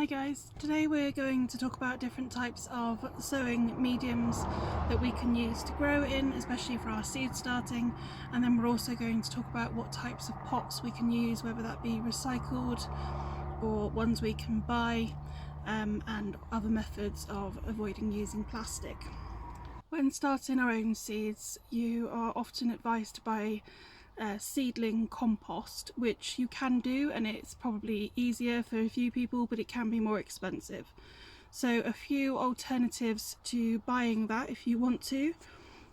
guys, today we're going to talk about different types of sowing mediums that we can use to grow in, especially for our seed starting, and then we're also going to talk about what types of pots we can use, whether that be recycled or ones we can buy, and other methods of avoiding using plastic. When starting our own seeds, you are often advised to buy seedling compost, which you can do, and it's probably easier for a few people, but it can be more expensive. So a few alternatives to buying that, if you want to,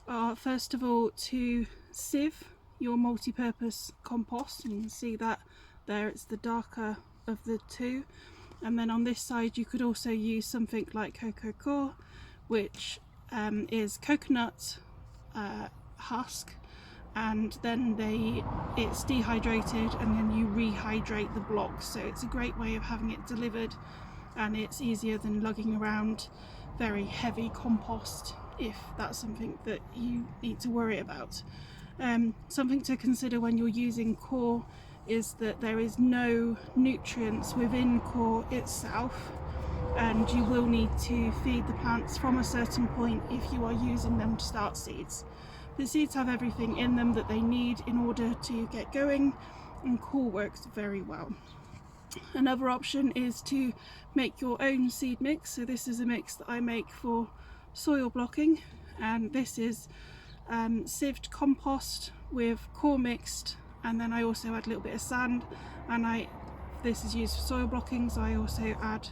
are first of all to sieve your multi-purpose compost, and you can see that there, it's the darker of the two. And then on this side you could also use something like coco, which is coconut husk, and then it's dehydrated and then you rehydrate the blocks, so it's a great way of having it delivered, and it's easier than lugging around very heavy compost if that's something that you need to worry about. Something to consider when you're using core is that there is no nutrients within core itself, and you will need to feed the plants from a certain point if you are using them to start seeds. The seeds have everything in them that they need in order to get going, and core works very well. Another option is to make your own seed mix. So this is a mix that I make for soil blocking, and this is sieved compost with core mixed, and then I also add a little bit of sand, and this is used for soil blocking, so I also add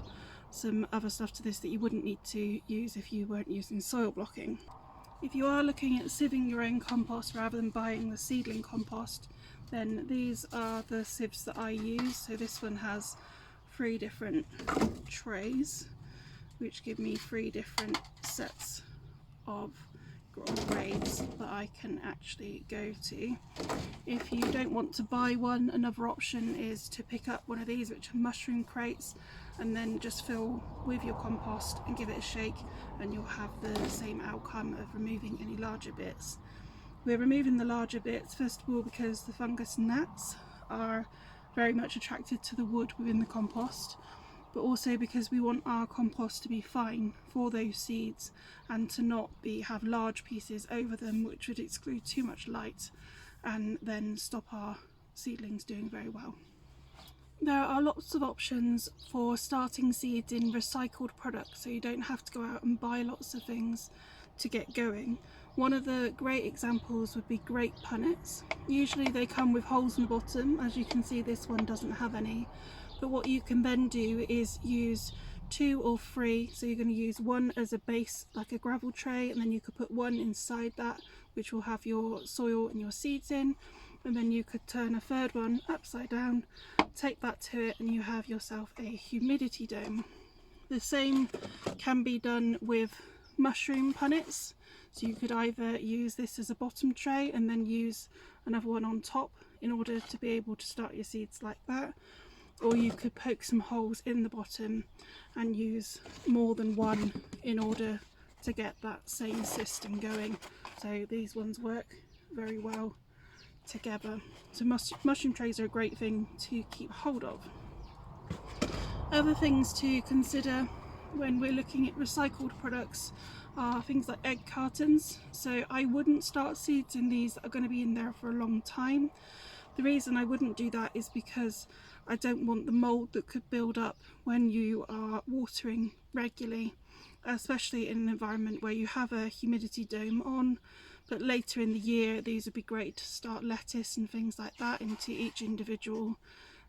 some other stuff to this that you wouldn't need to use if you weren't using soil blocking. If you are looking at sieving your own compost rather than buying the seedling compost, then these are the sieves that I use. So this one has 3 different trays, which give me 3 different sets of grades that I can actually go to. If you don't want to buy one, another option is to pick up one of these, which are mushroom crates, and then just fill with your compost and give it a shake, and you'll have the same outcome of removing any larger bits. We're removing the larger bits first of all because the fungus gnats are very much attracted to the wood within the compost, but also because we want our compost to be fine for those seeds and to not have large pieces over them, which would exclude too much light and then stop our seedlings doing very well. There are lots of options for starting seeds in recycled products, so you don't have to go out and buy lots of things to get going. One of the great examples would be grape punnets. Usually they come with holes in the bottom. As you can see, this one doesn't have any, but what you can then do is use 2 or 3, so you're going to use one as a base, like a gravel tray, and then you could put one inside that, which will have your soil and your seeds in, and then you could turn a third one upside down, take that to it, and you have yourself a humidity dome. The same can be done with mushroom punnets, so you could either use this as a bottom tray and then use another one on top in order to be able to start your seeds like that, or you could poke some holes in the bottom and use more than one in order to get that same system going. So these ones work very well together. So mushroom trays are a great thing to keep hold of. Other things to consider when we're looking at recycled products are things like egg cartons. So I wouldn't start seeds in these that are going to be in there for a long time. The reason I wouldn't do that is because I don't want the mould that could build up when you are watering regularly, especially in an environment where you have a humidity dome on. But later in the year, these would be great to start lettuce and things like that into each individual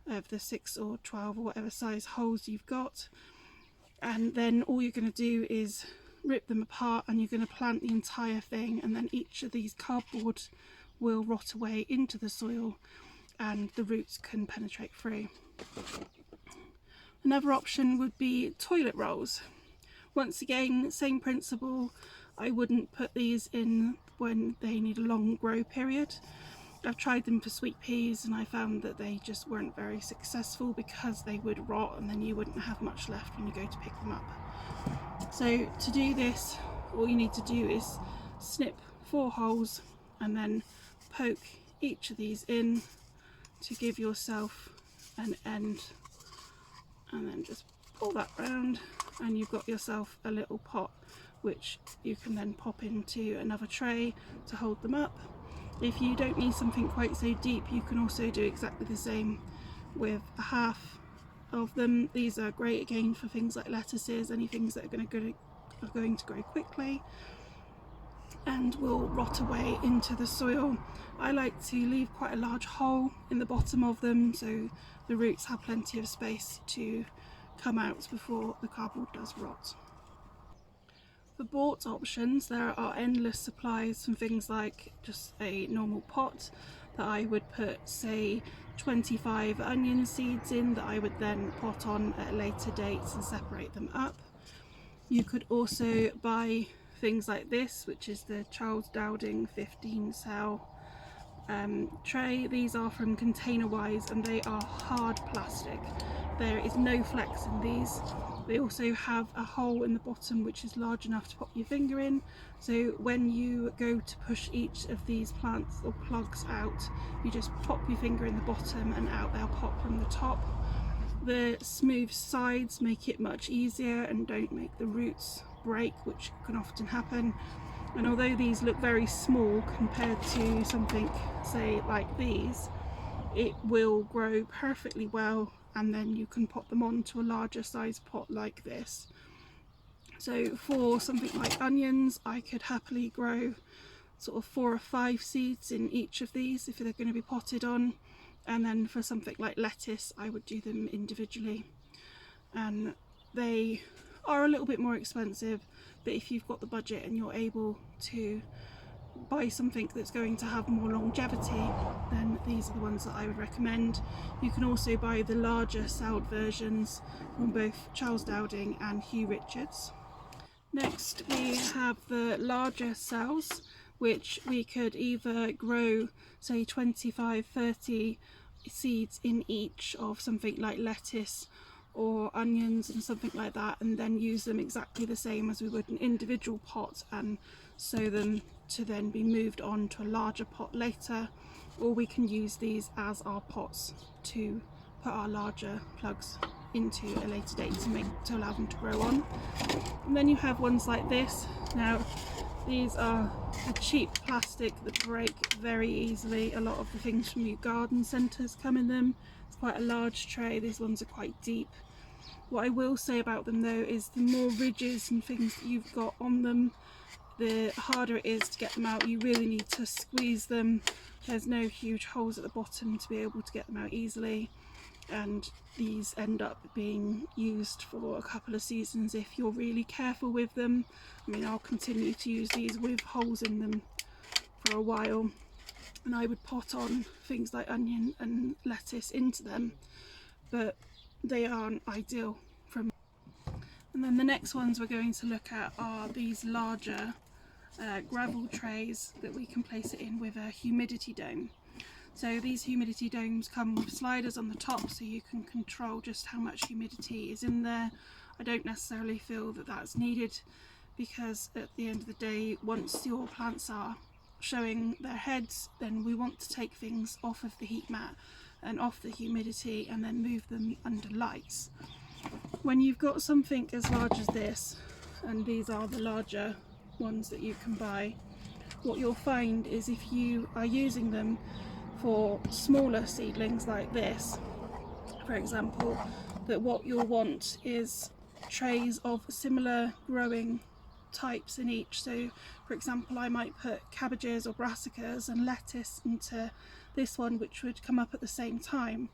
of the 6 or 12 or whatever size holes you've got. And then all you're going to do is rip them apart, and you're going to plant the entire thing, and then each of these cardboard will rot away into the soil and the roots can penetrate through. Another option would be toilet rolls. Once again, same principle. I wouldn't put these in when they need a long grow period. I've tried them for sweet peas and I found that they just weren't very successful because they would rot and then you wouldn't have much left when you go to pick them up. So to do this, all you need to do is snip 4 holes and then poke each of these in to give yourself an end, and then just pull that round and you've got yourself a little pot which you can then pop into another tray to hold them up. If you don't need something quite so deep, you can also do exactly the same with a half of them. These are great again for things like lettuces, any things that are going to grow quickly and will rot away into the soil. I like to leave quite a large hole in the bottom of them so the roots have plenty of space to come out before the cardboard does rot. For bought options, there are endless supplies from things like just a normal pot that I would put, say, 25 onion seeds in that I would then pot on at later dates and separate them up. You could also buy things like this, which is the Charles Dowding 15 cell tray. These are from Container Wise and they are hard plastic. There is no flex in these. They also have a hole in the bottom which is large enough to pop your finger in, so when you go to push each of these plants or plugs out, you just pop your finger in the bottom and out they'll pop from the top. The smooth sides make it much easier and don't make the roots break, which can often happen. And although these look very small compared to something, say, like these, it will grow perfectly well, and then you can pop them onto a larger size pot like this. So for something like onions, I could happily grow sort of 4 or 5 seeds in each of these if they're going to be potted on, and then for something like lettuce I would do them individually. And they are a little bit more expensive, but if you've got the budget and you're able to buy something that's going to have more longevity, then these are the ones that I would recommend. You can also buy the larger celled versions from both Charles Dowding and Hugh Richards. Next we have the larger cells, which we could either grow, say, 25-30 seeds in each of something like lettuce or onions and something like that, and then use them exactly the same as we would an individual pot and sow them to then be moved on to a larger pot later, or we can use these as our pots to put our larger plugs into a later date to allow them to grow on. And then you have ones like this. Now these are the cheap plastic that break very easily. A lot of the things from your garden centres come in them. It's quite a large tray. These ones are quite deep. What I will say about them though is the more ridges and things that you've got on them, the harder it is to get them out. You really need to squeeze them. There's no huge holes at the bottom to be able to get them out easily, and these end up being used for a couple of seasons if you're really careful with them. I mean, I'll continue to use these with holes in them for a while, and I would pot on things like onion and lettuce into them, but they aren't ideal from. And then the next ones we're going to look at are these larger gravel trays that we can place it in with a humidity dome. So these humidity domes come with sliders on the top, so you can control just how much humidity is in there. I don't necessarily feel that that's needed, because at the end of the day, once your plants are showing their heads, then we want to take things off of the heat mat and off the humidity and then move them under lights. When you've got something as large as this, and these are the larger ones that you can buy, what you'll find is if you are using them for smaller seedlings like this, for example, that what you'll want is trays of similar growing types in each. So for example, I might put cabbages or brassicas and lettuce into this one, which would come up at the same time,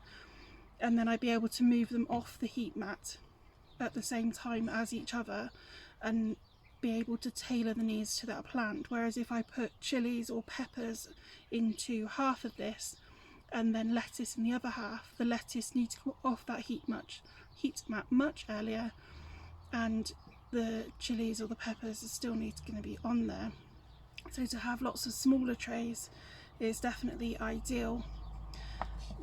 and then I'd be able to move them off the heat mat at the same time as each other and be able to tailor the needs to that plant. Whereas if I put chilies or peppers into half of this and then lettuce in the other half, the lettuce needs to go off that heat mat much earlier, and the chilies or the peppers are still going to be on there. So to have lots of smaller trays is definitely ideal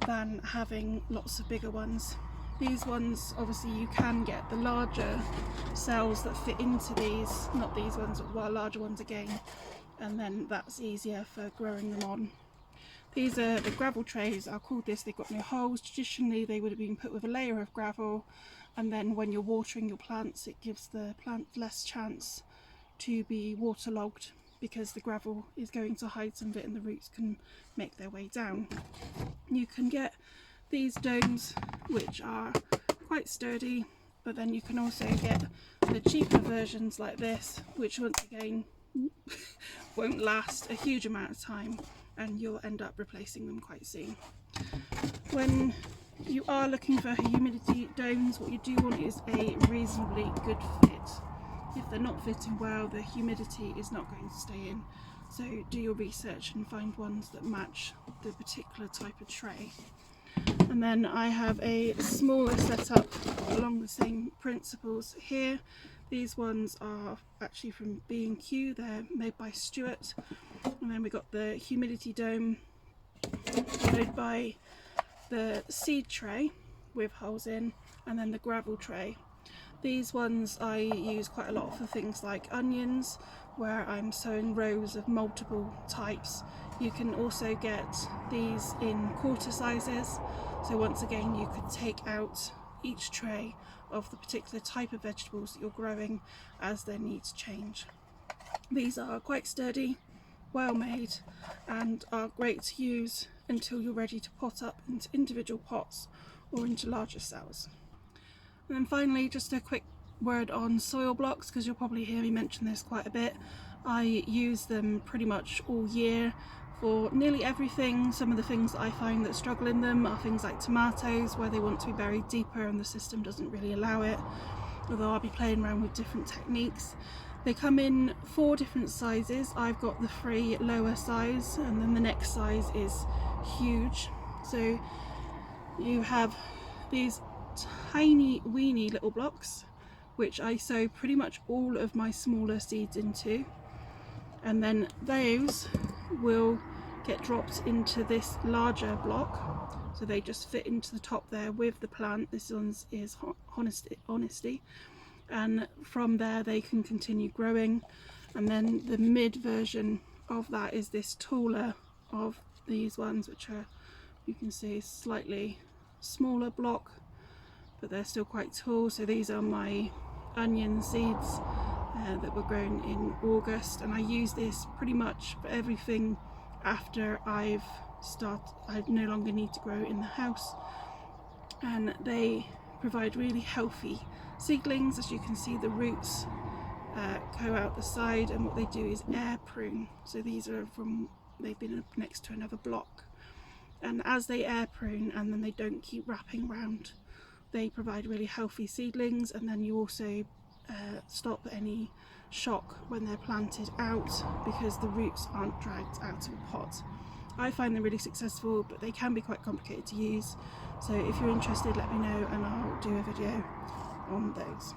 than having lots of bigger ones. These ones, obviously you can get the larger cells that fit into these, not these ones, but larger ones again, and then that's easier for growing them on. These are the gravel trays, are called this, they've got no holes. Traditionally they would have been put with a layer of gravel and then when you're watering your plants, it gives the plant less chance to be waterlogged, because the gravel is going to hide some of it and the roots can make their way down. You can get these domes which are quite sturdy, but then you can also get the cheaper versions like this, which once again won't last a huge amount of time and you'll end up replacing them quite soon. When you are looking for humidity domes, what you do want is a reasonably good fit. If they're not fitting well, the humidity is not going to stay in. So do your research and find ones that match the particular type of tray. And then I have a smaller setup along the same principles here. These ones are actually from B&Q, they're made by Stewart. And then we got the humidity dome, followed by the seed tray with holes in, and then the gravel tray. These ones I use quite a lot for things like onions, where I'm sowing rows of multiple types. You can also get these in quarter sizes, so once again you could take out each tray of the particular type of vegetables that you're growing as their needs change. These are quite sturdy, well made, and are great to use until you're ready to pot up into individual pots or into larger cells. And then finally, just a quick word on soil blocks, because you'll probably hear me mention this quite a bit. I use them pretty much all year for nearly everything. Some of the things that I find that struggle in them are things like tomatoes, where they want to be buried deeper and the system doesn't really allow it, although I'll be playing around with different techniques. They come in 4 different sizes. I've got the 3 lower size, and then the next size is huge. So you have these tiny weeny little blocks which I sow pretty much all of my smaller seeds into, and then those will get dropped into this larger block, so they just fit into the top there with the plant. This one is honesty, and from there they can continue growing. And then the mid version of that is this taller of these ones, which are, you can see, slightly smaller block, but they're still quite tall. So these are my onion seeds that were grown in August, and I use this pretty much for everything after I no longer need to grow in the house, and they provide really healthy seedlings. As you can see, the roots go out the side, and what they do is air prune. So these are they've been up next to another block, and as they air prune and then they don't keep wrapping around, they provide really healthy seedlings. And then you also stop any shock when they're planted out, because the roots aren't dragged out of a pot. I find them really successful, but they can be quite complicated to use. So if you're interested, let me know and I'll do a video on those.